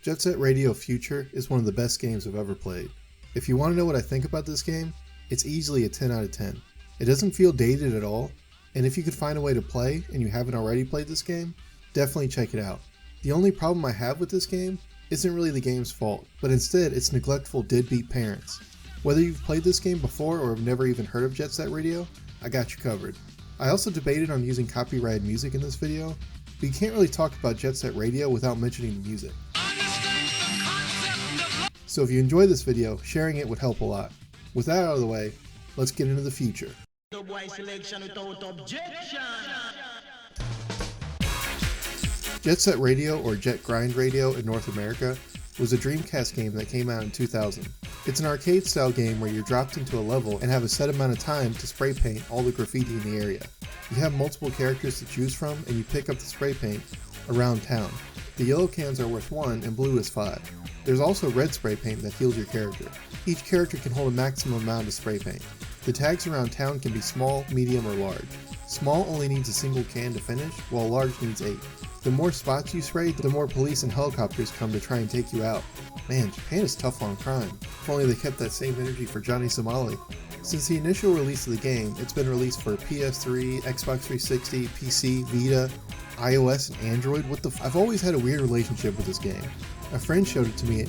Jet Set Radio Future is one of the best games I've ever played. If you want to know what I think about this game, it's easily a 10 out of 10. It doesn't feel dated at all, and if you could find a way to play and you haven't already played this game, definitely check it out. The only problem I have with this game isn't really the game's fault, but instead its neglectful deadbeat parents. Whether you've played this game before or have never even heard of Jet Set Radio, I got you covered. I also debated on using copyrighted music in this video, but you can't really talk about Jet Set Radio without mentioning the music. So if you enjoy this video, sharing it would help a lot. With that out of the way, let's get into the future. Jet Set Radio, or Jet Grind Radio in North America, was a Dreamcast game that came out in 2000. It's an arcade-style game where you're dropped into a level and have a set amount of time to spray paint all the graffiti in the area. You have multiple characters to choose from, and you pick up the spray paint around town. The yellow cans are worth 1 and blue is 5. There's also red spray paint that heals your character. Each character can hold a maximum amount of spray paint. The tags around town can be small, medium, or large. Small only needs a single can to finish, while large needs 8. The more spots you spray, the more police and helicopters come to try and take you out. Man, Japan is tough on crime. If only they kept that same energy for Johnny Somali. Since the initial release of the game, it's been released for PS3, Xbox 360, PC, Vita, iOS, and Android. I've always had a weird relationship with this game. A friend showed it to me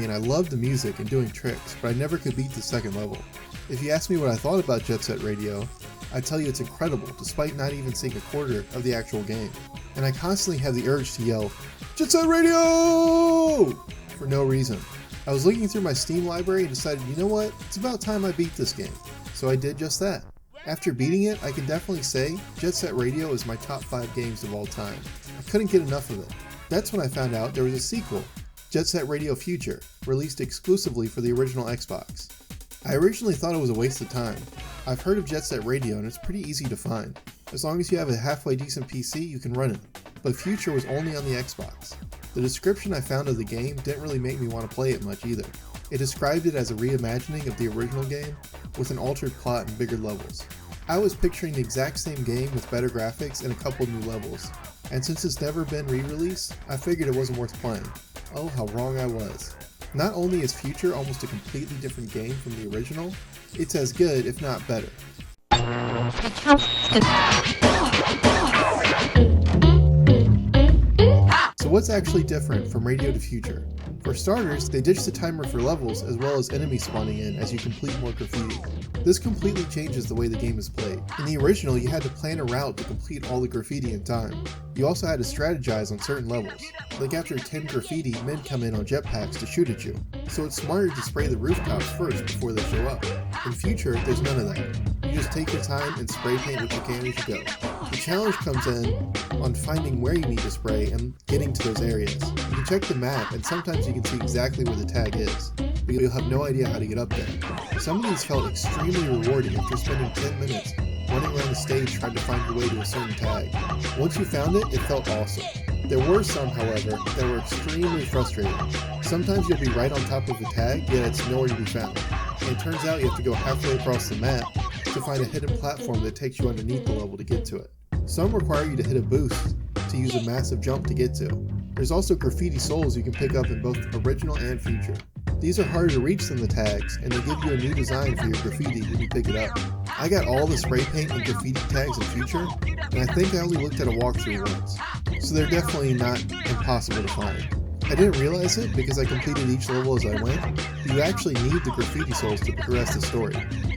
and I loved the music and doing tricks, but I never could beat the second level. If you ask me what I thought about Jet Set Radio, I'd tell you it's incredible despite not even seeing a quarter of the actual game. And I constantly have the urge to yell, "Jet Set Radio!" for no reason. I was looking through my Steam library and decided, you know what, it's about time I beat this game. So I did just that. After beating it, I can definitely say Jet Set Radio is my top 5 games of all time. I couldn't get enough of it. That's when I found out there was a sequel, Jet Set Radio Future, released exclusively for the original Xbox. I originally thought it was a waste of time. I've heard of Jet Set Radio and it's pretty easy to find. As long as you have a halfway decent PC, you can run it. But Future was only on the Xbox. The description I found of the game didn't really make me want to play it much either. It described it as a reimagining of the original game with an altered plot and bigger levels. I was picturing the exact same game with better graphics and a couple new levels. And since it's never been re-released, I figured it wasn't worth playing. Oh, how wrong I was. Not only is Future almost a completely different game from the original, it's as good, if not better. So what's actually different from Radio to Future? For starters, they ditched the timer for levels as well as enemies spawning in as you complete more graffiti. This completely changes the way the game is played. In the original, you had to plan a route to complete all the graffiti in time. You also had to strategize on certain levels. Like after 10 graffiti, men come in on jetpacks to shoot at you. So it's smarter to spray the rooftops first before they show up. In Future, there's none of that. You just take your time and spray paint what you can as you go. The challenge comes in on finding where you need to spray and getting to those areas. You can check the map and sometimes you can see exactly where the tag is, but you'll have no idea how to get up there. Some of these felt extremely rewarding after spending 10 minutes running around the stage trying to find your way to a certain tag. Once you found it, it felt awesome. There were some, however, that were extremely frustrating. Sometimes you'll be right on top of a tag, yet it's nowhere to be found. And it turns out you have to go halfway across the map to find a hidden platform that takes you underneath the level to get to it. Some require you to hit a boost to use a massive jump to get to. There's also graffiti souls you can pick up in both original and Future. These are harder to reach than the tags, and they give you a new design for your graffiti when you pick it up. I got all the spray paint and graffiti tags in Future, and I think I only looked at a walkthrough once, so they're definitely not impossible to find. I didn't realize it because I completed each level as I went, but you actually need the graffiti souls to progress the story.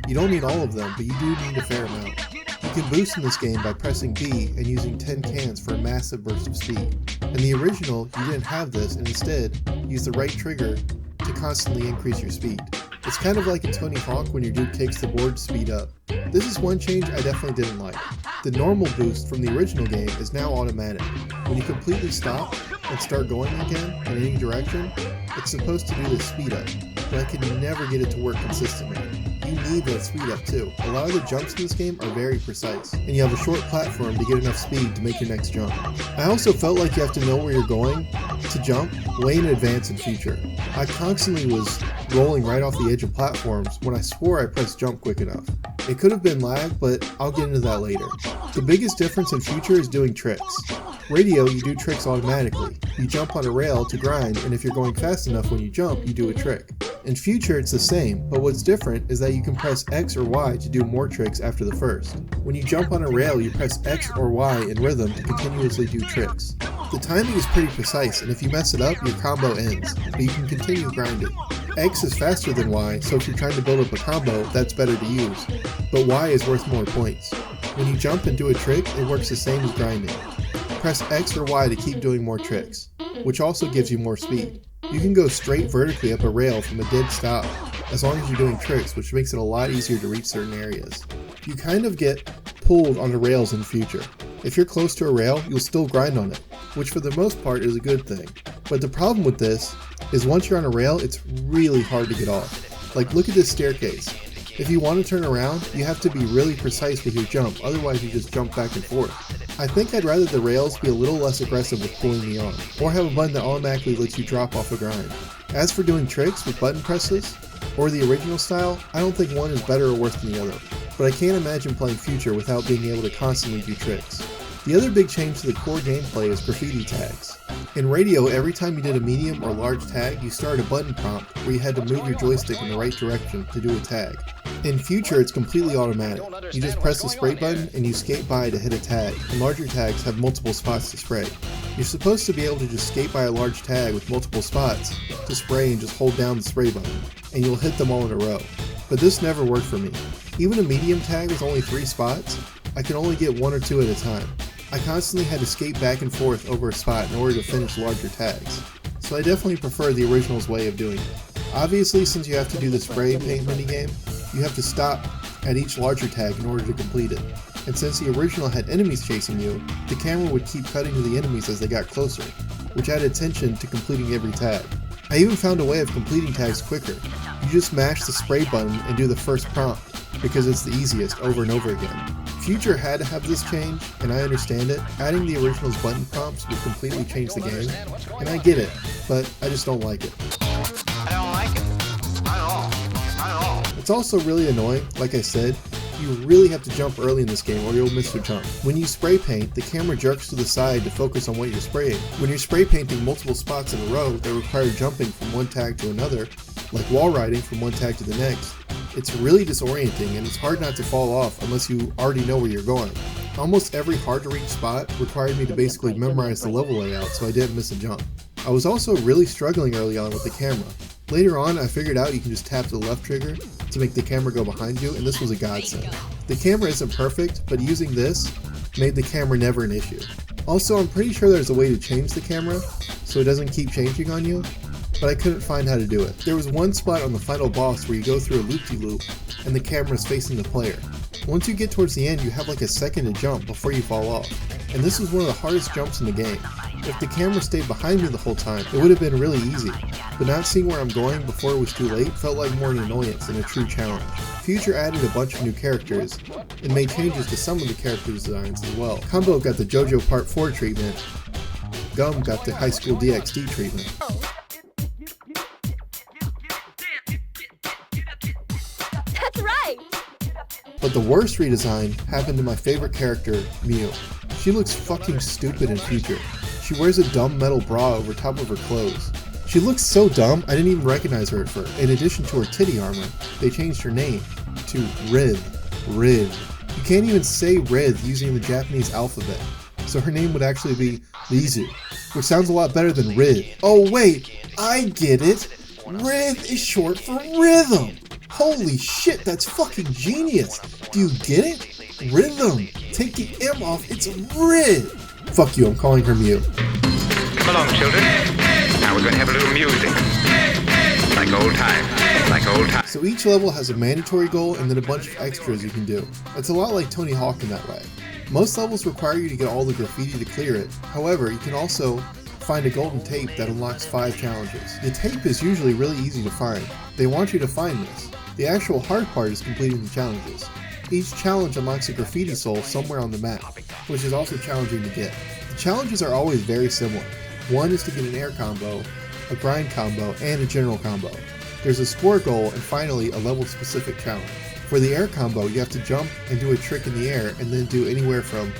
You don't need all of them, but you do need a fair amount. You can boost in this game by pressing B and using 10 cans for a massive burst of speed. In the original, you didn't have this and instead used the right trigger to constantly increase your speed. It's kind of like in Tony Hawk when your dude kicks the board to speed up. This is one change I definitely didn't like. The normal boost from the original game is now automatic. When you completely stop and start going again in any direction, it's supposed to do the speed up, but I could never get it to work consistently. You need that speed up too. A lot of the jumps in this game are very precise, and you have a short platform to get enough speed to make your next jump. I also felt like you have to know where you're going to jump way in advance in Future. I constantly was rolling right off the edge of platforms when I swore I pressed jump quick enough. It could have been lag, but I'll get into that later. The biggest difference in Future is doing tricks. Radio, you do tricks automatically. You jump on a rail to grind, and if you're going fast enough when you jump, you do a trick. In Future, it's the same, but what's different is that you can press X or Y to do more tricks after the first. When you jump on a rail, you press X or Y in rhythm to continuously do tricks. The timing is pretty precise, and if you mess it up, your combo ends, but you can continue grinding. X is faster than Y, so if you're trying to build up a combo, that's better to use, but Y is worth more points. When you jump and do a trick, it works the same as grinding. Press X or Y to keep doing more tricks, which also gives you more speed. You can go straight vertically up a rail from a dead stop, as long as you're doing tricks, which makes it a lot easier to reach certain areas. You kind of get pulled on the rails in Future. If you're close to a rail, you'll still grind on it, which for the most part is a good thing. But the problem with this is once you're on a rail, it's really hard to get off. Like, look at this staircase. If you want to turn around, you have to be really precise with your jump, otherwise you just jump back and forth. I think I'd rather the rails be a little less aggressive with pulling me on, or have a button that automatically lets you drop off a grind. As for doing tricks with button presses, or the original style, I don't think one is better or worse than the other, but I can't imagine playing Future without being able to constantly do tricks. The other big change to the core gameplay is graffiti tags. In Radio, every time you did a medium or large tag, you started a button prompt where you had to move your joystick in the right direction to do a tag. In Future, it's completely automatic. You just press the spray button and you skate by to hit a tag, and larger tags have multiple spots to spray. You're supposed to be able to just skate by a large tag with multiple spots to spray and just hold down the spray button, and you'll hit them all in a row. But this never worked for me. Even a medium tag with only 3 spots, I could only get 1 or 2 at a time. I constantly had to skate back and forth over a spot in order to finish larger tags, so I definitely prefer the original's way of doing it. Obviously, since you have to do the spray paint minigame, you have to stop at each larger tag in order to complete it, and since the original had enemies chasing you, the camera would keep cutting to the enemies as they got closer, which added tension to completing every tag. I even found a way of completing tags quicker. You just mash the spray button and do the first prompt, because it's the easiest over and over again. Future had to have this change, and I understand it. Adding the original's button prompts would completely change the game, and I get it, but I just don't like it. I don't like it. Not at all. Not at all. It's also really annoying, like I said, you really have to jump early in this game or you'll miss your jump. When you spray paint, the camera jerks to the side to focus on what you're spraying. When you're spray painting multiple spots in a row that require jumping from one tag to another, like wall riding from one tag to the next, it's really disorienting and it's hard not to fall off unless you already know where you're going. Almost every hard to reach spot required me to basically memorize the level layout so I didn't miss a jump. I was also really struggling early on with the camera. Later on, I figured out you can just tap the left trigger to make the camera go behind you, and this was a godsend. The camera isn't perfect, but using this made the camera never an issue. Also, I'm pretty sure there's a way to change the camera so it doesn't keep changing on you, but I couldn't find how to do it. There was one spot on the final boss where you go through a loop-de-loop and the camera is facing the player. Once you get towards the end, you have like a second to jump before you fall off, and this was one of the hardest jumps in the game. If the camera stayed behind me the whole time, it would have been really easy, but not seeing where I'm going before it was too late felt like more an annoyance than a true challenge. Future added a bunch of new characters, and made changes to some of the character designs as well. Combo got the JoJo Part 4 treatment, Gum got the High School DxD treatment. That's right! But the worst redesign happened to my favorite character, Mew. She looks fucking stupid in Future. She wears a dumb metal bra over top of her clothes. She looks so dumb, I didn't even recognize her at first. In addition to her titty armor, they changed her name to Rith. You can't even say Rith using the Japanese alphabet, so her name would actually be Lizu, which sounds a lot better than Rith. Oh wait, I get it! Rith is short for rhythm! Holy shit, that's fucking genius! Do you get it? Rhythm! Take the M off, it's Rith! Fuck you, I'm calling her Mew. Come along, children. Now we're going to have a little music. Like old times. Like old times. So each level has a mandatory goal and then a bunch of extras you can do. It's a lot like Tony Hawk in that way. Most levels require you to get all the graffiti to clear it. However, you can also find a golden tape that unlocks 5 challenges. The tape is usually really easy to find. They want you to find this. The actual hard part is completing the challenges. Each challenge unlocks a graffiti soul somewhere on the map, which is also challenging to get. The challenges are always very similar. One is to get an air combo, a grind combo, and a general combo. There's a score goal and finally a level specific challenge. For the air combo, you have to jump and do a trick in the air and then do anywhere from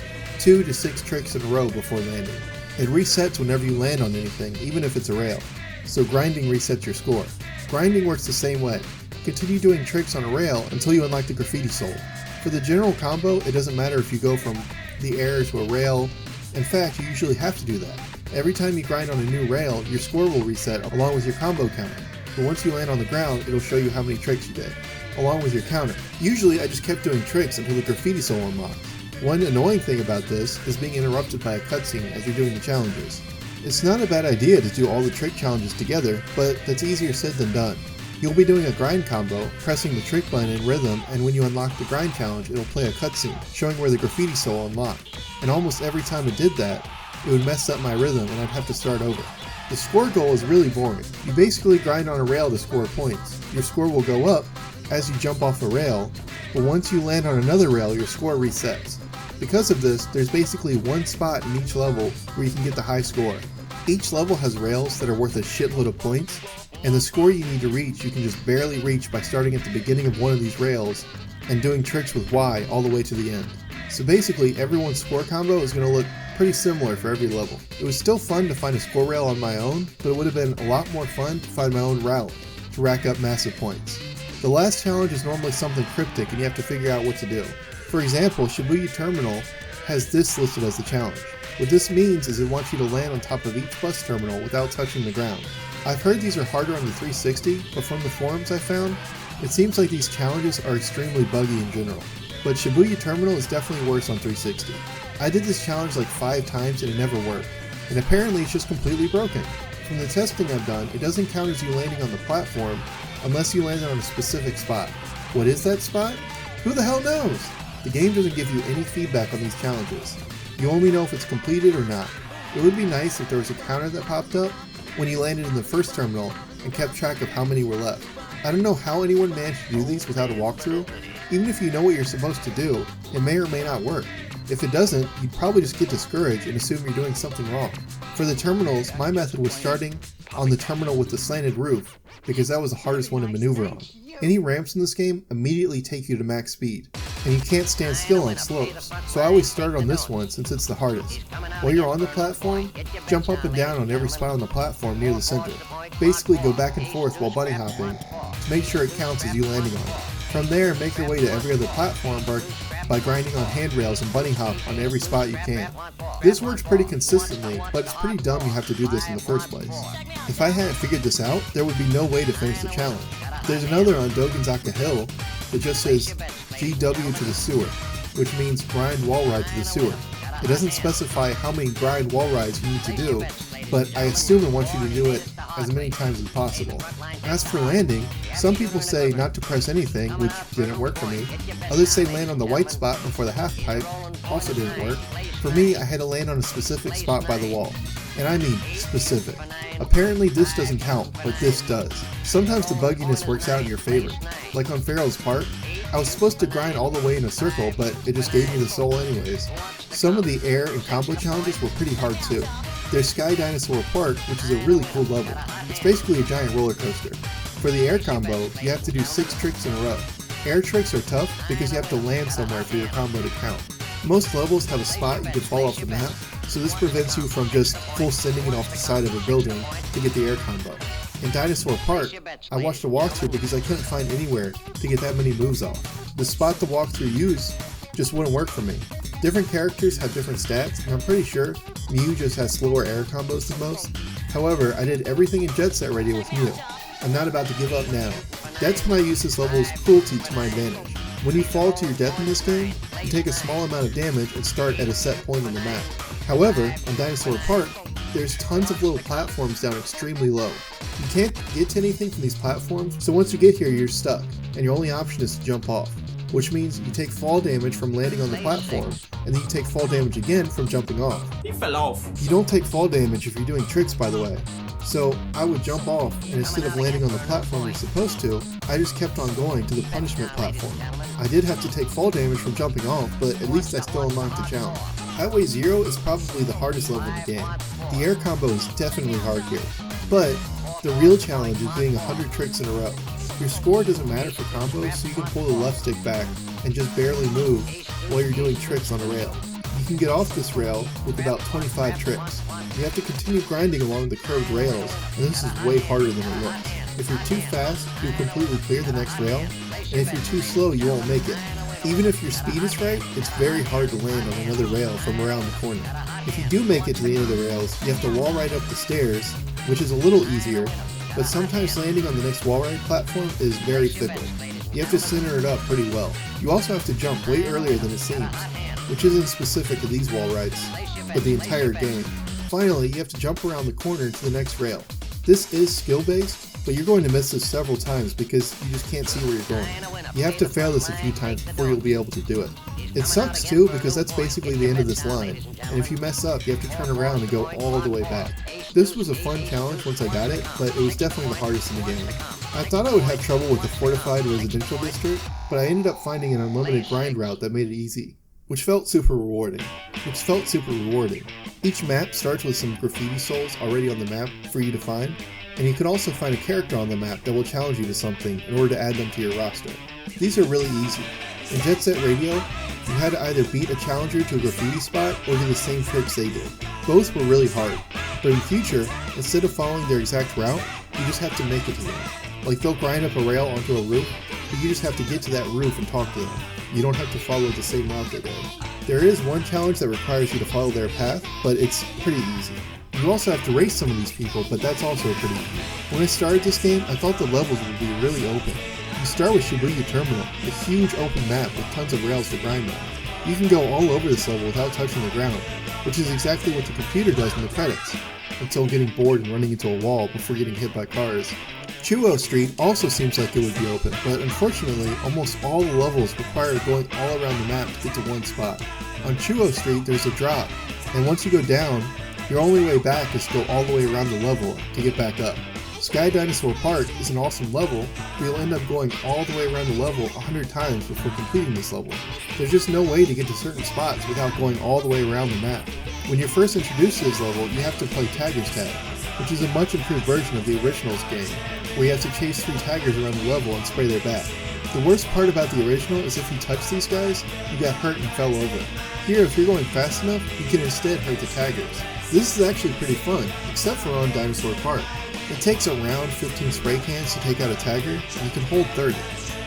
2 to 6 tricks in a row before landing. It resets whenever you land on anything, even if it's a rail, so grinding resets your score. Grinding works the same way. Continue doing tricks on a rail until you unlock the Graffiti Soul. For the general combo, it doesn't matter if you go from the air to a rail. In fact, you usually have to do that. Every time you grind on a new rail, your score will reset along with your combo counter. But once you land on the ground, it'll show you how many tricks you did, along with your counter. Usually, I just kept doing tricks until the Graffiti Soul unlocked. One annoying thing about this is being interrupted by a cutscene as you're doing the challenges. It's not a bad idea to do all the trick challenges together, but that's easier said than done. You'll be doing a grind combo, pressing the trick button in rhythm, and when you unlock the grind challenge, it'll play a cutscene, showing where the Graffiti Soul unlocked. And almost every time it did that, it would mess up my rhythm and I'd have to start over. The score goal is really boring. You basically grind on a rail to score points. Your score will go up as you jump off a rail, but once you land on another rail, your score resets. Because of this, there's basically one spot in each level where you can get the high score. Each level has rails that are worth a shitload of points, and the score you need to reach you can just barely reach by starting at the beginning of one of these rails and doing tricks with Y all the way to the end. So basically, everyone's score combo is going to look pretty similar for every level. It was still fun to find a score rail on my own, but it would have been a lot more fun to find my own route to rack up massive points. The last challenge is normally something cryptic and you have to figure out what to do. For example, Shibuya Terminal has this listed as the challenge. What this means is it wants you to land on top of each bus terminal without touching the ground. I've heard these are harder on the 360, but from the forums I found, it seems like these challenges are extremely buggy in general. But Shibuya Terminal is definitely worse on 360. I did this challenge like 5 times and it never worked, and apparently it's just completely broken. From the testing I've done, it doesn't count as you landing on the platform unless you landed on a specific spot. What is that spot? Who the hell knows? The game doesn't give you any feedback on these challenges. You only know if it's completed or not. It would be nice if there was a counter that popped up when you landed in the first terminal and kept track of how many were left. I don't know how anyone managed to do these without a walkthrough. Even if you know what you're supposed to do, it may or may not work. If it doesn't, you'd probably just get discouraged and assume you're doing something wrong. For the terminals, my method was starting on the terminal with the slanted roof, because that was the hardest one to maneuver on. Any ramps in this game immediately take you to max speed, and you can't stand still on slopes, so I always start on this one since it's the hardest. While you're on the platform, jump up and down on every spot on the platform near the center. Basically go back and forth while bunny hopping to make sure it counts as you landing on it. From there, make your way to every other platform by grinding on handrails and bunny hop on every spot you can. This works pretty consistently, but it's pretty dumb you have to do this in the first place. If I hadn't figured this out, there would be no way to finish the challenge. There's another on Dogenzaka Hill that just says GW to the sewer, which means grind wall ride to the sewer. It doesn't specify how many grind wall rides you need to do, but I assume it wants you to do it as many times as possible. As for landing, some people say not to press anything, which didn't work for me. Others say land on the white spot before the half pipe, also didn't work. For me, I had to land on a specific spot by the wall. And I mean specific. Apparently this doesn't count, but this does. Sometimes the bugginess works out in your favor. Like on Pharaoh's Park, I was supposed to grind all the way in a circle, but it just gave me the soul anyways. Some of the air and combo challenges were pretty hard too. There's Sky Dinosaur Park, which is a really cool level. It's basically a giant roller coaster. For the air combo, you have to do 6 tricks in a row. Air tricks are tough because you have to land somewhere for your combo to count. Most levels have a spot you can fall off the map, so this prevents you from just full sending it off the side of a building to get the air combo. In Dinosaur Park, I watched a walkthrough because I couldn't find anywhere to get that many moves off. The spot the walkthrough used just wouldn't work for me. Different characters have different stats, and I'm pretty sure Mew just has slower air combos than most. However, I did everything in Jet Set Radio with Mew. I'm not about to give up now. That's when I use this level's cruelty to my advantage. When you fall to your death in this game, you take a small amount of damage and start at a set point on the map. However, on Dinosaur Park, there's tons of little platforms down extremely low. You can't get to anything from these platforms, so once you get here you're stuck, and your only option is to jump off, which means you take fall damage from landing on the platform, and then you take fall damage again from jumping off. He fell off. You don't take fall damage if you're doing tricks, by the way. So I would jump off, and instead of landing on the platform you're supposed to, I just kept on going to the punishment platform. I did have to take fall damage from jumping off, but at least I still unlocked the challenge. Highway Zero is probably the hardest level in the game. The air combo is definitely hard here, but the real challenge is doing 100 tricks in a row. Your score doesn't matter for combos, so you can pull the left stick back and just barely move while you're doing tricks on a rail. You You can get off this rail with about 25 tricks. You have to continue grinding along the curved rails, and this is way harder than it looks. If you're too fast, you'll completely clear the next rail, and if you're too slow, you won't make it. Even if your speed is right, it's very hard to land on another rail from around the corner. If you do make it to the end of the rails, you have to wall ride up the stairs, which is a little easier, but sometimes landing on the next wall ride platform is very fickle. You have to center it up pretty well. You also have to jump way earlier than it seems, which isn't specific to these wall rides, but the entire game. Finally, you have to jump around the corner to the next rail. This is skill-based, but you're going to miss this several times because you just can't see where you're going. You have to fail this a few times before you'll be able to do it. It sucks too because that's basically the end of this line, and if you mess up, you have to turn around and go all the way back. This was a fun challenge once I got it, but it was definitely the hardest in the game. I thought I would have trouble with the fortified residential district, but I ended up finding an unlimited grind route that made it easy, which felt super rewarding. Each map starts with some graffiti souls already on the map for you to find, and you can also find a character on the map that will challenge you to something in order to add them to your roster. These are really easy. In Jet Set Radio, you had to either beat a challenger to a graffiti spot or do the same tricks they did. Both were really hard, but in future, instead of following their exact route, you just have to make it to them. Like they'll grind up a rail onto a roof, but you just have to get to that roof and talk to them. You don't have to follow the same route they did. There is one challenge that requires you to follow their path, but it's pretty easy. You also have to race some of these people, but that's also pretty easy. When I started this game, I thought the levels would be really open. You start with Shibuya Terminal, a huge open map with tons of rails to grind on. You can go all over this level without touching the ground, which is exactly what the computer does in the credits, until getting bored and running into a wall before getting hit by cars. Chuo Street also seems like it would be open, but unfortunately, almost all the levels require going all around the map to get to one spot. On Chuo Street, there's a drop, and once you go down, your only way back is to go all the way around the level to get back up. Sky Dinosaur Park is an awesome level, but you'll end up going all the way around the level 100 times before completing this level. There's just no way to get to certain spots without going all the way around the map. When you're first introduced to this level, you have to play Tagger's Tag, which is a much improved version of the original's game, where you have to chase 3 taggers around the level and spray their back. The worst part about the original is if you touch these guys, you got hurt and fell over. Here, if you're going fast enough, you can instead hurt the taggers. This is actually pretty fun, except for on Dinosaur Park. It takes around 15 spray cans to take out a tagger, and you can hold 30,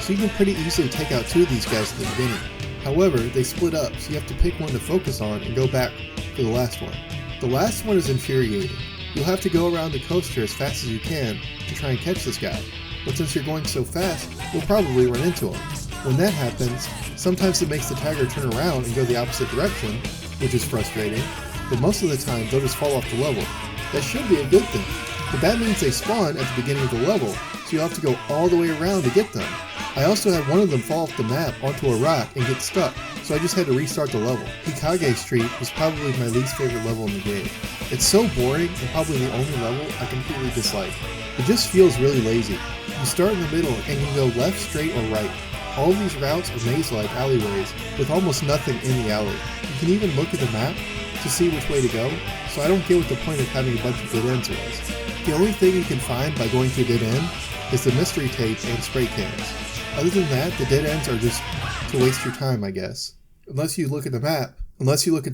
so you can pretty easily take out 2 of these guys at the beginning. However, they split up, so you have to pick one to focus on and go back for the last one. The last one is infuriating. You'll have to go around the coaster as fast as you can to try and catch this guy, but since you're going so fast, you'll probably run into him. When that happens, sometimes it makes the tagger turn around and go the opposite direction, which is frustrating, but most of the time they'll just fall off the level. That should be a good thing, but that means they spawn at the beginning of the level, so you'll have to go all the way around to get them. I also had one of them fall off the map onto a rock and get stuck, so I just had to restart the level. Hikage Street was probably my least favorite level in the game. It's so boring and probably the only level I completely dislike. It just feels really lazy. You start in the middle and you can go left, straight, or right. All of these routes are maze-like alleyways with almost nothing in the alley. You can even look at the map to see which way to go, so I don't get what the point of having a bunch of dead ends was. The only thing you can find by going to a dead end is the mystery tape and spray cans. Other than that, the dead ends are just to waste your time, I guess. Unless you look at the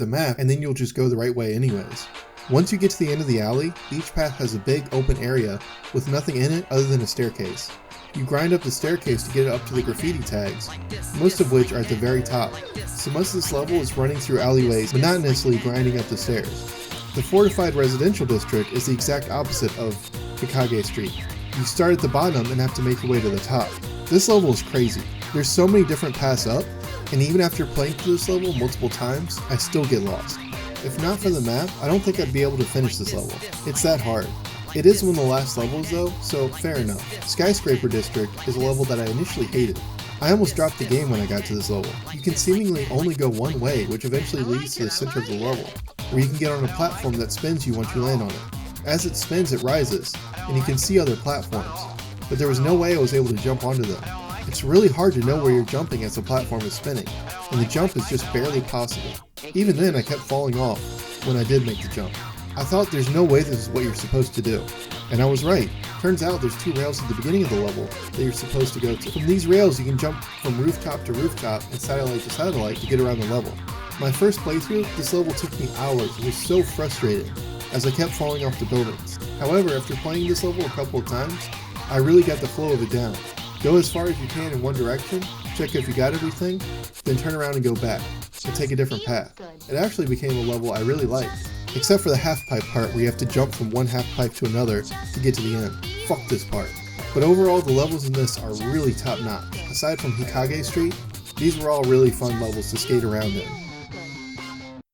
map, and then you'll just go the right way anyways. Once you get to the end of the alley, each path has a big open area with nothing in it other than a staircase. You grind up the staircase to get it up to the graffiti tags, most of which are at the very top. So most of this level is running through alleyways, monotonously grinding up the stairs. The fortified residential district is the exact opposite of Hikage Street. You start at the bottom and have to make your way to the top. This level is crazy. There's so many different paths up, and even after playing through this level multiple times, I still get lost. If not for the map, I don't think I'd be able to finish this level. It's that hard. It is one of the last levels though, so fair enough. Skyscraper District is a level that I initially hated. I almost dropped the game when I got to this level. You can seemingly only go one way, which eventually leads to the center of the level, where you can get on a platform that spins you once you land on it. As it spins, it rises, and you can see other platforms, but there was no way I was able to jump onto them. It's really hard to know where you're jumping as the platform is spinning, and the jump is just barely possible. Even then, I kept falling off when I did make the jump. I thought there's no way this is what you're supposed to do, and I was right. Turns out there's 2 rails at the beginning of the level that you're supposed to go to. From these rails, you can jump from rooftop to rooftop and satellite to satellite to get around the level. My first playthrough, this level took me hours and was so frustrating, as I kept falling off the buildings. However, after playing this level a couple of times, I really got the flow of it down. Go as far as you can in one direction, check if you got everything, then turn around and go back, and take a different path. It actually became a level I really liked, except for the half-pipe part where you have to jump from one half-pipe to another to get to the end. Fuck this part. But overall, the levels in this are really top-notch. Aside from Hikage Street, these were all really fun levels to skate around in.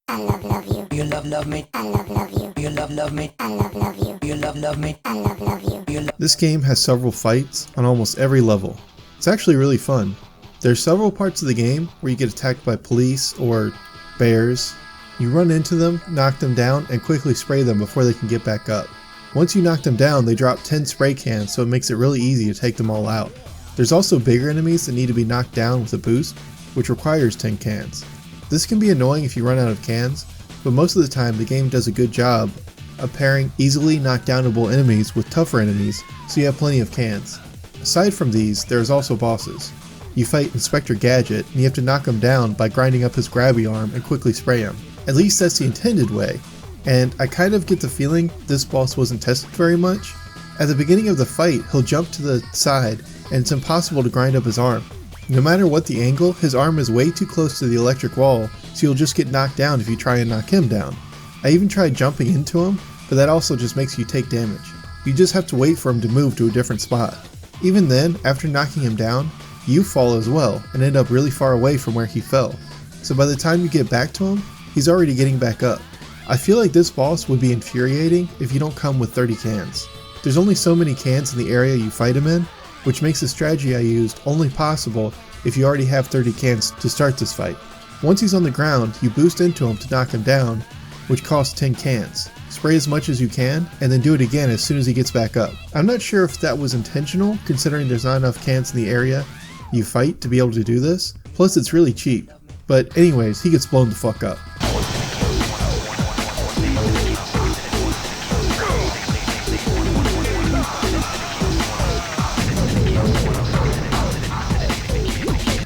I love you. You love me. I love you. You love me. I love you. You love me. I love you. This game has several fights on almost every level. It's actually really fun. There's several parts of the game where you get attacked by police or bears. You run into them, knock them down, and quickly spray them before they can get back up. Once you knock them down, they drop 10 spray cans, so it makes it really easy to take them all out. There's also bigger enemies that need to be knocked down with a boost, which requires 10 cans. This can be annoying if you run out of cans, but most of the time the game does a good job of pairing easily knockdownable enemies with tougher enemies, so you have plenty of cans. Aside from these, there's also bosses. You fight Inspector Gadget, and you have to knock him down by grinding up his grabby arm and quickly spray him. At least that's the intended way, and I kind of get the feeling this boss wasn't tested very much. At the beginning of the fight, he'll jump to the side, and it's impossible to grind up his arm. No matter what the angle, his arm is way too close to the electric wall, so you'll just get knocked down if you try and knock him down. I even tried jumping into him, but that also just makes you take damage. You just have to wait for him to move to a different spot. Even then, after knocking him down, you fall as well, and end up really far away from where he fell. So by the time you get back to him, he's already getting back up. I feel like this boss would be infuriating if you don't come with 30 cans. There's only so many cans in the area you fight him in, which makes the strategy I used only possible if you already have 30 cans to start this fight. Once he's on the ground, you boost into him to knock him down, which costs 10 cans. Spray as much as you can, and then do it again as soon as he gets back up. I'm not sure if that was intentional, considering there's not enough cans in the area you fight to be able to do this, plus it's really cheap. But anyways, he gets blown the fuck up.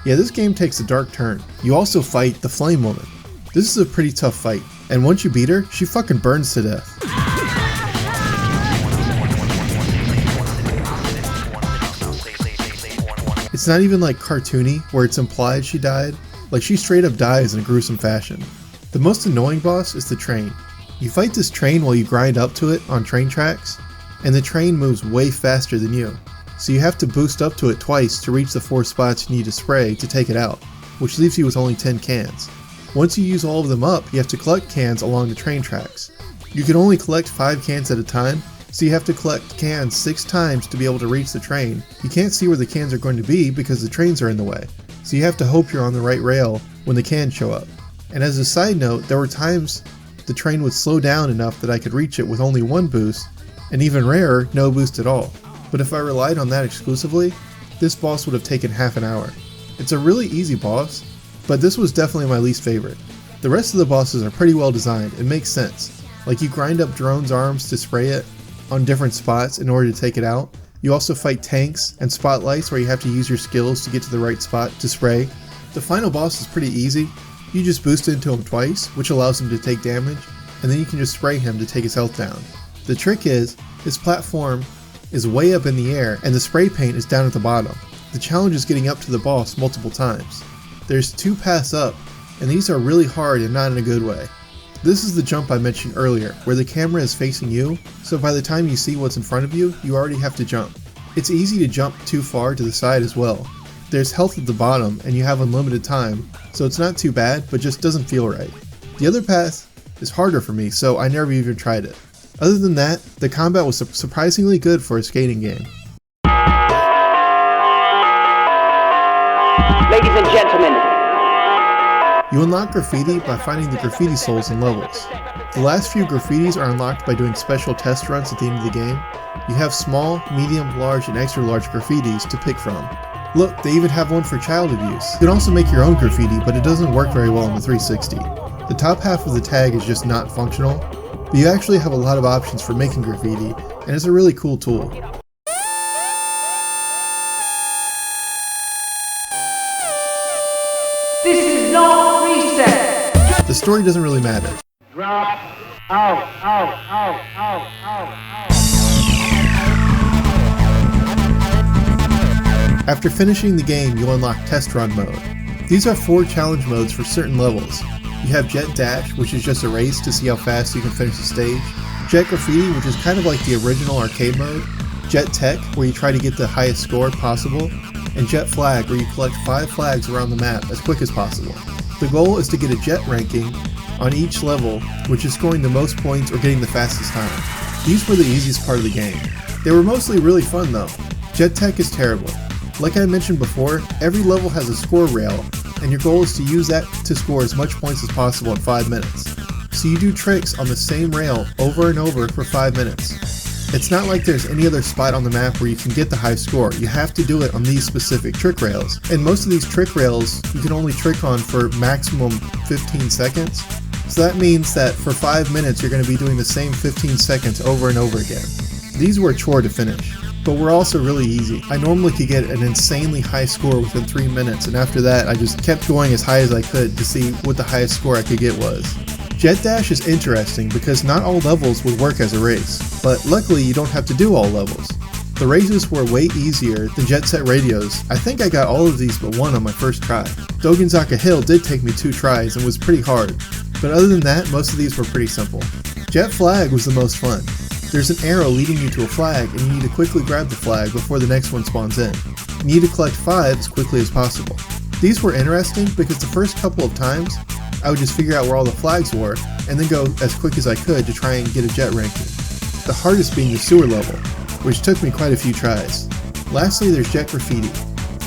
Yeah, this game takes a dark turn. You also fight the Flame Woman. This is a pretty tough fight, and once you beat her, she fucking burns to death. It's not even like cartoony, where it's implied she died. Like, she straight up dies in a gruesome fashion. The most annoying boss is the train. You fight this train while you grind up to it on train tracks, and the train moves way faster than you. So you have to boost up to it twice to reach the 4 spots you need to spray to take it out, which leaves you with only 10 cans. Once you use all of them up, you have to collect cans along the train tracks. You can only collect 5 cans at a time, so you have to collect cans 6 times to be able to reach the train. You can't see where the cans are going to be because the trains are in the way, so you have to hope you're on the right rail when the cans show up. And as a side note, there were times the train would slow down enough that I could reach it with only 1 boost, and even rarer, no boost at all. But if I relied on that exclusively, this boss would have taken half an hour. It's a really easy boss, but this was definitely my least favorite. The rest of the bosses are pretty well designed. It makes sense. Like, you grind up drones' arms to spray it on different spots in order to take it out. You also fight tanks and spotlights where you have to use your skills to get to the right spot to spray. The final boss is pretty easy. You just boost into him twice, which allows him to take damage, and then you can just spray him to take his health down. The trick is, his platform is way up in the air and the spray paint is down at the bottom. The challenge is getting up to the boss multiple times. There's 2 paths up, and these are really hard and not in a good way. This is the jump I mentioned earlier, where the camera is facing you, so by the time you see what's in front of you, you already have to jump. It's easy to jump too far to the side as well. There's health at the bottom, and you have unlimited time, so it's not too bad, but just doesn't feel right. The other path is harder for me, so I never even tried it. Other than that, the combat was surprisingly good for a skating game. Ladies and gentlemen, You unlock graffiti by finding the graffiti souls in levels. The last few graffitis are unlocked by doing special test runs at the end of the game. You have small, medium, large, and extra large graffitis to pick from. Look, they even have one for child abuse. You can also make your own graffiti, but it doesn't work very well on the 360. The top half of the tag is just not functional, but you actually have a lot of options for making graffiti, and it's a really cool tool. this is not reset. the story doesn't really matter. Drop. Out. After finishing the game, you'll unlock Test Run mode. These are 4 challenge modes for certain levels. You have Jet Dash, which is just a race to see how fast you can finish the stage. Jet Graffiti, which is kind of like the original arcade mode. Jet Tech, where you try to get the highest score possible. And Jet Flag, where you collect 5 flags around the map as quick as possible. The goal is to get a jet ranking on each level, which is scoring the most points or getting the fastest time. These were the easiest part of the game. They were mostly really fun though. Jet Tech is terrible. Like I mentioned before, every level has a score rail, and your goal is to use that to score as much points as possible in 5 minutes. So you do tricks on the same rail over and over for 5 minutes. It's not like there's any other spot on the map where you can get the high score. You have to do it on these specific trick rails. And most of these trick rails you can only trick on for maximum 15 seconds. So that means that for 5 minutes you're going to be doing the same 15 seconds over and over again. These were a chore to finish, but were also really easy. I normally could get an insanely high score within 3 minutes, and after that I just kept going as high as I could to see what the highest score I could get was. Jet Dash is interesting because not all levels would work as a race, but luckily you don't have to do all levels. The races were way easier than Jet Set Radios. I think I got all of these but one on my first try. Dogenzaka Hill did take me 2 tries and was pretty hard, but other than that, most of these were pretty simple. Jet Flag was the most fun. There's an arrow leading you to a flag, and you need to quickly grab the flag before the next one spawns in. You need to collect 5 as quickly as possible. These were interesting because the first couple of times, I would just figure out where all the flags were, and then go as quick as I could to try and get a jet ranking. The hardest being the sewer level, which took me quite a few tries. Lastly, there's Jet Graffiti.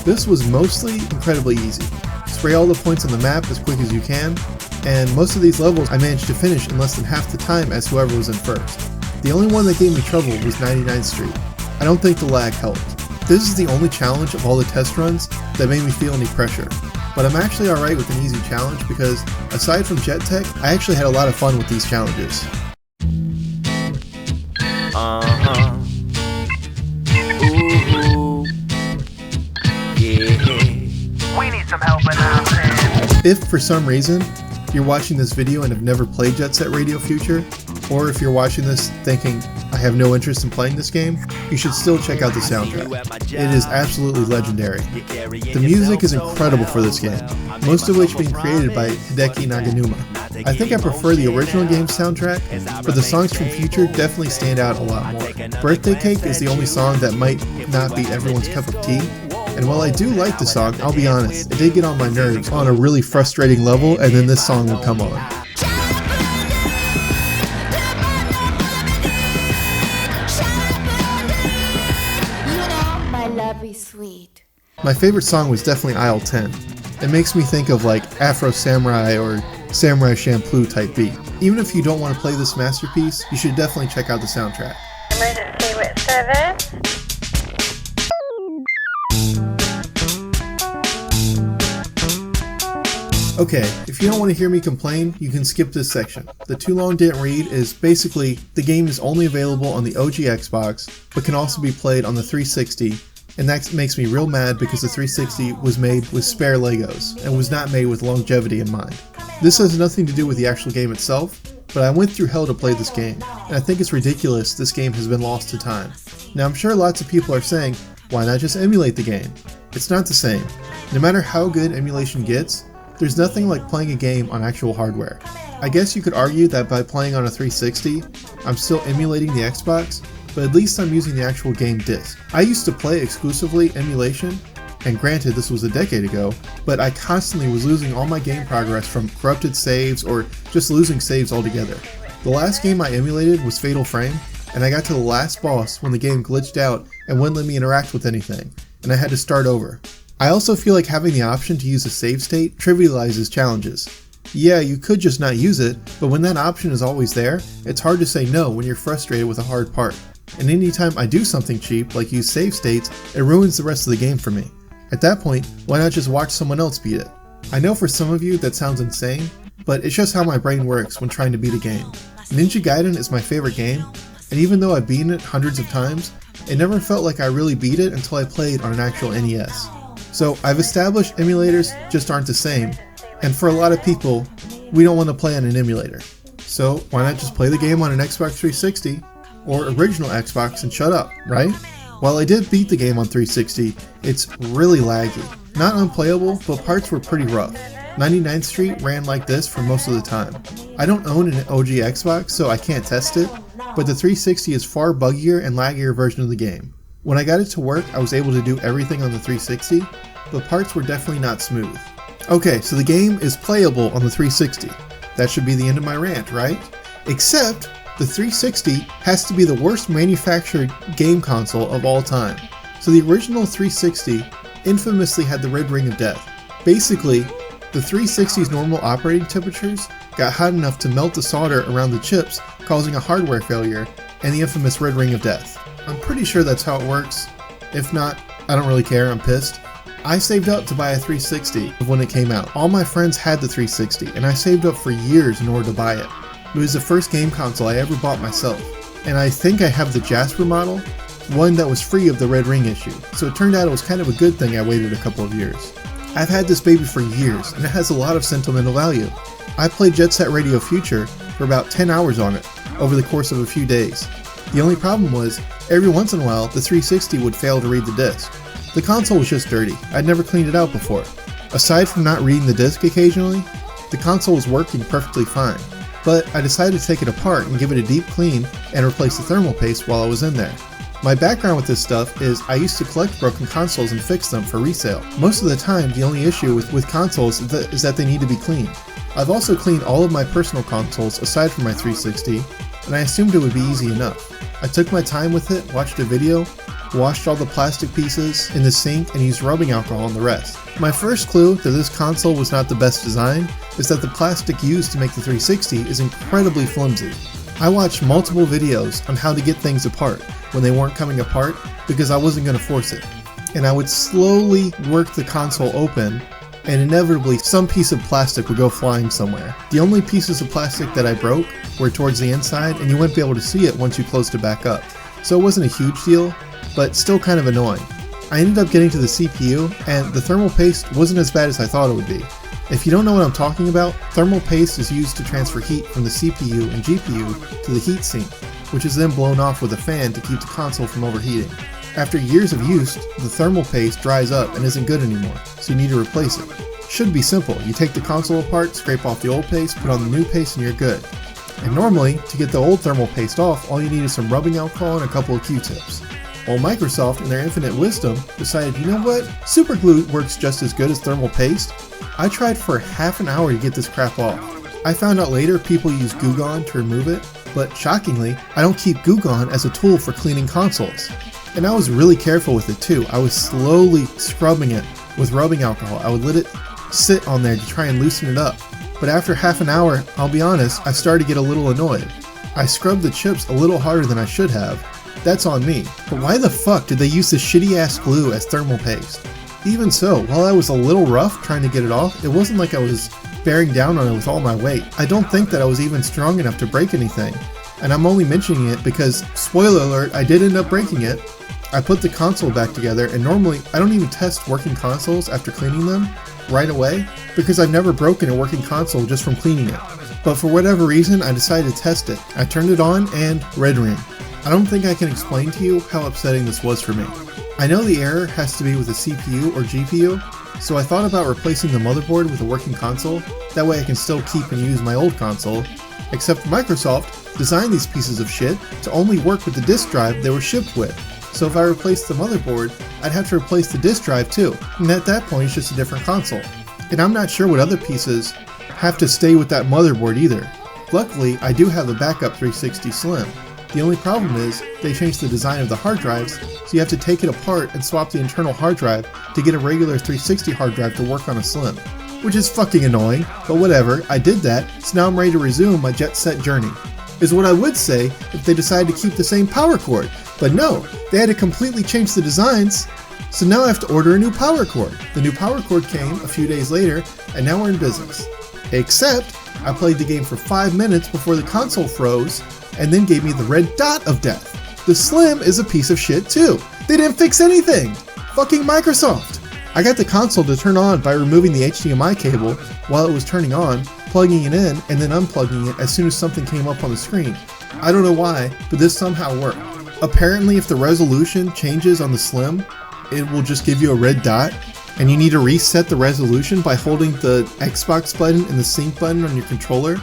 This was mostly incredibly easy. Spray all the points on the map as quick as you can, and most of these levels I managed to finish in less than half the time as whoever was in first. The only one that gave me trouble was 99th Street. I don't think the lag helped. This is the only challenge of all the test runs that made me feel any pressure. But I'm actually alright with an easy challenge because, aside from Jet Tech, I actually had a lot of fun with these challenges. Ooh. Yeah. We need some help in our plan. If for some reason you're watching this video and have never played Jet Set Radio Future, or if you're watching this thinking, I have no interest in playing this game, you should still check out the soundtrack. It is absolutely legendary. The music is incredible for this game, most of which being created by Hideki Naganuma. I think I prefer the original game's soundtrack, but the songs from Future definitely stand out a lot more. Birthday Cake is the only song that might not be everyone's cup of tea, and while I do like the song, I'll be honest, it did get on my nerves on a really frustrating level, and then this song would come on. Sweet. My favorite song was definitely Aisle 10. It makes me think of like Afro Samurai or Samurai Champloo type beat. Even if you don't want to play this masterpiece, you should definitely check out the soundtrack. Emergency wit service. Okay, if you don't want to hear me complain, you can skip this section. The Too Long Didn't Read is basically the game is only available on the OG Xbox, but can also be played on the 360. And that makes me real mad because the 360 was made with spare Legos and was not made with longevity in mind. This has nothing to do with the actual game itself, but I went through hell to play this game, and I think it's ridiculous this game has been lost to time. Now I'm sure lots of people are saying, why not just emulate the game? It's not the same. No matter how good emulation gets, there's nothing like playing a game on actual hardware. I guess you could argue that by playing on a 360, I'm still emulating the Xbox, but at least I'm using the actual game disc. I used to play exclusively emulation, and granted this was a decade ago, but I constantly was losing all my game progress from corrupted saves or just losing saves altogether. The last game I emulated was Fatal Frame, and I got to the last boss when the game glitched out and wouldn't let me interact with anything, and I had to start over. I also feel like having the option to use a save state trivializes challenges. Yeah, you could just not use it, but when that option is always there, it's hard to say no when you're frustrated with a hard part. And anytime I do something cheap, like use save states, it ruins the rest of the game for me. At that point, why not just watch someone else beat it? I know for some of you that sounds insane, but it's just how my brain works when trying to beat a game. Ninja Gaiden is my favorite game, and even though I've beaten it hundreds of times, it never felt like I really beat it until I played on an actual NES. So I've established emulators just aren't the same, And for a lot of people, we don't want to play on an emulator. So why not just play the game on an Xbox 360 or original Xbox and shut up, right? While I did beat the game on 360, it's really laggy. Not unplayable, but parts were pretty rough. 99th Street ran like this for most of the time. I don't own an OG Xbox, so I can't test it, but the 360 is far buggier and laggier version of the game. When I got it to work, I was able to do everything on the 360, but parts were definitely not smooth. Okay, so the game is playable on the 360. That should be the end of my rant, right? Except, the 360 has to be the worst manufactured game console of all time. So the original 360 infamously had the red ring of death. Basically, the 360's normal operating temperatures got hot enough to melt the solder around the chips, causing a hardware failure and the infamous red ring of death. I'm pretty sure that's how it works. If not, I don't really care, I'm pissed. I saved up to buy a 360 when it came out. All my friends had the 360 and I saved up for years in order to buy it. It was the first game console I ever bought myself. And I think I have the Jasper model, one that was free of the red ring issue. So it turned out it was kind of a good thing I waited a couple of years. I've had this baby for years and it has a lot of sentimental value. I played Jet Set Radio Future for about 10 hours on it over the course of a few days. The only problem was, every once in a while the 360 would fail to read the disc. The console was just dirty. I'd never cleaned it out before. Aside from not reading the disc occasionally, the console was working perfectly fine. But I decided to take it apart and give it a deep clean and replace the thermal paste while I was in there. My background with this stuff is I used to collect broken consoles and fix them for resale. Most of the time, the only issue with consoles is that they need to be cleaned. I've also cleaned all of my personal consoles aside from my 360, and I assumed it would be easy enough. I took my time with it, watched a video, washed all the plastic pieces in the sink, and used rubbing alcohol on the rest. My first clue that this console was not the best design is that the plastic used to make the 360 is incredibly flimsy. I watched multiple videos on how to get things apart when they weren't coming apart because I wasn't going to force it. And I would slowly work the console open and inevitably some piece of plastic would go flying somewhere. The only pieces of plastic that I broke were towards the inside and you wouldn't be able to see it once you closed it back up. So it wasn't a huge deal, but still kind of annoying. I ended up getting to the CPU and the thermal paste wasn't as bad as I thought it would be. If you don't know what I'm talking about, thermal paste is used to transfer heat from the CPU and GPU to the heatsink, which is then blown off with a fan to keep the console from overheating. After years of use, the thermal paste dries up and isn't good anymore, so you need to replace it. Should be simple. You take the console apart, scrape off the old paste, put on the new paste, and you're good. And normally, to get the old thermal paste off, all you need is some rubbing alcohol and a couple of Q-tips. Well, Microsoft, in their infinite wisdom, decided, you know what? Super glue works just as good as thermal paste. I tried for half an hour to get this crap off. I found out later people use Goo Gone to remove it, but shockingly, I don't keep Goo Gone as a tool for cleaning consoles. And I was really careful with it too. I was slowly scrubbing it with rubbing alcohol. I would let it sit on there to try and loosen it up. But after half an hour, I'll be honest, I started to get a little annoyed. I scrubbed the chips a little harder than I should have. That's on me. But why the fuck did they use this shitty ass glue as thermal paste? Even so, while I was a little rough trying to get it off, it wasn't like I was bearing down on it with all my weight. I don't think that I was even strong enough to break anything. And I'm only mentioning it because, spoiler alert, I did end up breaking it. I put the console back together, and normally I don't even test working consoles after cleaning them right away because I've never broken a working console just from cleaning it. But for whatever reason, I decided to test it. I turned it on and red ring. I don't think I can explain to you how upsetting this was for me. I know the error has to be with the CPU or GPU, so I thought about replacing the motherboard with a working console. That way I can still keep and use my old console. Except Microsoft designed these pieces of shit to only work with the disk drive they were shipped with. So if I replaced the motherboard, I'd have to replace the disk drive too, and at that point it's just a different console. And I'm not sure what other pieces have to stay with that motherboard either. Luckily, I do have a backup 360 Slim. The only problem is, they changed the design of the hard drives, so you have to take it apart and swap the internal hard drive to get a regular 360 hard drive to work on a Slim. Which is fucking annoying, but whatever, I did that, so now I'm ready to resume my Jet Set journey. Is what I would say if they decided to keep the same power cord. But no, they had to completely change the designs, so now I have to order a new power cord. The new power cord came a few days later, and now we're in business. Except, I played the game for 5 minutes before the console froze, and then gave me the red dot of death. The Slim is a piece of shit too. They didn't fix anything. Fucking Microsoft. I got the console to turn on by removing the HDMI cable while it was turning on, plugging it in, and then unplugging it as soon as something came up on the screen. I don't know why, but this somehow worked. Apparently if the resolution changes on the Slim, it will just give you a red dot, and you need to reset the resolution by holding the Xbox button and the sync button on your controller,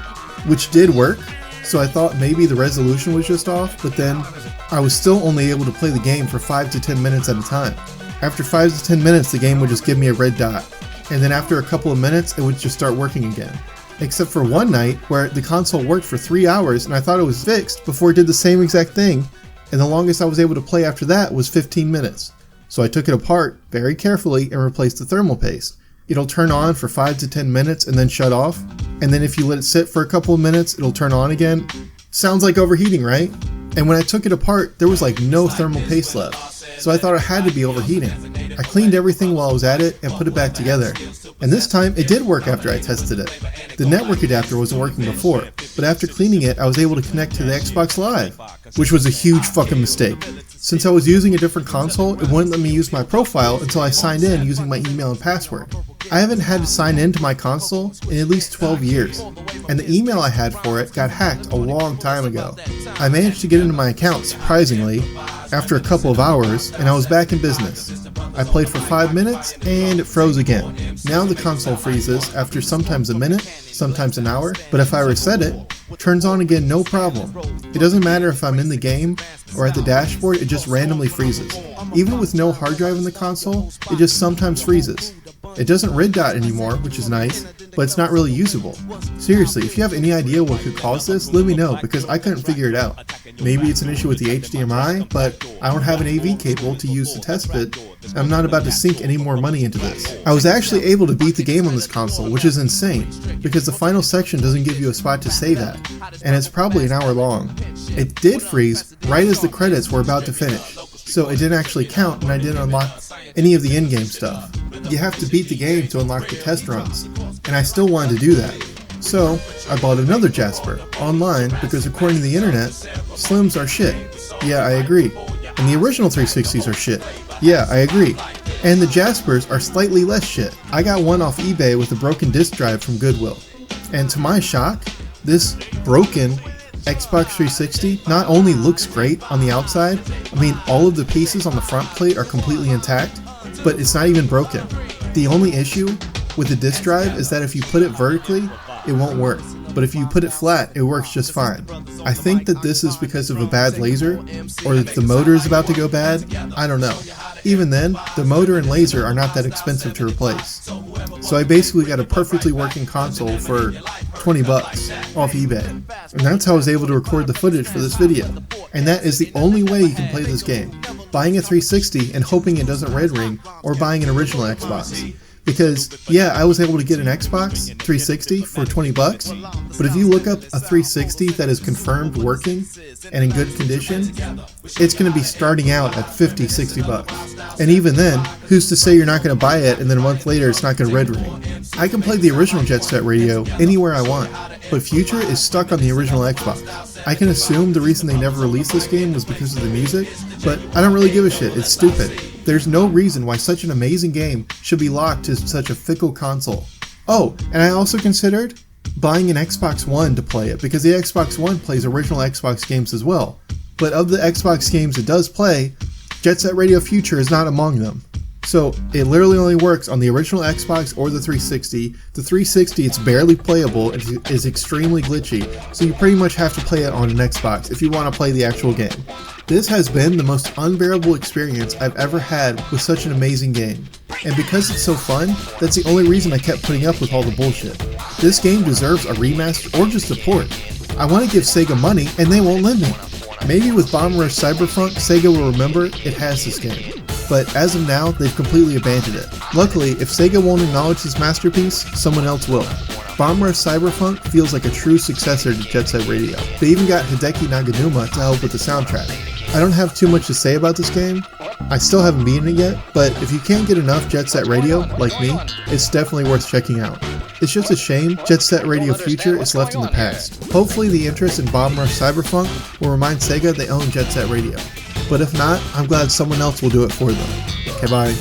which did work. So I thought maybe the resolution was just off, but then I was still only able to play the game for 5 to 10 minutes at a time. After 5 to 10 minutes, the game would just give me a red dot, and then after a couple of minutes, it would just start working again. Except for one night where the console worked for 3 hours and I thought it was fixed before it did the same exact thing, and the longest I was able to play after that was 15 minutes. So I took it apart very carefully and replaced the thermal paste. It'll turn on for 5 to 10 minutes and then shut off, and then if you let it sit for a couple of minutes, it'll turn on again. Sounds like overheating, right? And when I took it apart, there was like no thermal paste left, so I thought it had to be overheating. I cleaned everything while I was at it and put it back together, and this time it did work after I tested it. The network adapter wasn't working before, but after cleaning it, I was able to connect to the Xbox Live, which was a huge fucking mistake. Since I was using a different console, it wouldn't let me use my profile until I signed in using my email and password. I haven't had to sign in to my console in at least 12 years, and the email I had for it got hacked a long time ago. I managed to get into my account, surprisingly, after a couple of hours, and I was back in business. I played for 5 minutes, and it froze again. Now the console freezes after sometimes a minute, sometimes an hour, but if I reset it, it turns on again no problem. It doesn't matter if I'm in the game or at the dashboard, it just randomly freezes. Even with no hard drive in the console, it just sometimes freezes. It doesn't red dot anymore, which is nice, but it's not really usable. Seriously, if you have any idea what could cause this, let me know, because I couldn't figure it out. Maybe it's an issue with the HDMI, but I don't have an AV cable to use to test it, and I'm not about to sink any more money into this. I was actually able to beat the game on this console, which is insane, because the final section doesn't give you a spot to save at, and it's probably an hour long. It did freeze right as the credits were about to finish, so it didn't actually count and I didn't unlock any of the in-game stuff. You have to beat the game to unlock the test runs, and I still wanted to do that. So I bought another Jasper online because according to the internet, Slims are shit. Yeah, I agree. And the original 360s are shit. Yeah, I agree. And the Jaspers are slightly less shit. I got one off eBay with a broken disk drive from Goodwill. And to my shock, this broken Xbox 360 not only looks great on the outside, I mean all of the pieces on the front plate are completely intact, but it's not even broken. The only issue with the disk drive is that if you put it vertically, it won't work, but if you put it flat, it works just fine. I think that this is because of a bad laser, or that the motor is about to go bad, I don't know. Even then, the motor and laser are not that expensive to replace. So I basically got a perfectly working console for $20 off eBay. And that's how I was able to record the footage for this video. And that is the only way you can play this game. Buying a 360 and hoping it doesn't red ring, or buying an original Xbox. Because, yeah, I was able to get an Xbox 360 for $20, but if you look up a 360 that is confirmed working and in good condition, it's going to be starting out at $50, $60. And even then, who's to say you're not going to buy it and then a month later it's not going to red ring? I can play the original Jet Set Radio anywhere I want, but Future is stuck on the original Xbox. I can assume the reason they never released this game was because of the music, but I don't really give a shit, it's stupid. There's no reason why such an amazing game should be locked to such a fickle console. Oh, and I also considered buying an Xbox One to play it, because the Xbox One plays original Xbox games as well. But of the Xbox games it does play, Jet Set Radio Future is not among them. So it literally only works on the original Xbox or the 360. The 360, it's barely playable, it is extremely glitchy, so you pretty much have to play it on an Xbox if you want to play the actual game. This has been the most unbearable experience I've ever had with such an amazing game. And because it's so fun, that's the only reason I kept putting up with all the bullshit. This game deserves a remaster or just a port. I want to give Sega money and they won't let me. Maybe with Bomb Rush Cyberpunk, Sega will remember it has this game. But as of now, they've completely abandoned it. Luckily, if Sega won't acknowledge this masterpiece, someone else will. Bomb Rush Cyberpunk feels like a true successor to Jet Set Radio. They even got Hideki Naganuma to help with the soundtrack. I don't have too much to say about this game. I still haven't beaten it yet, but if you can't get enough Jet Set Radio, like me, it's definitely worth checking out. It's just a shame Jet Set Radio Future is left in the past. Hopefully the interest in Bomb Rush Cyberpunk will remind Sega they own Jet Set Radio. But if not, I'm glad someone else will do it for them. Okay, bye.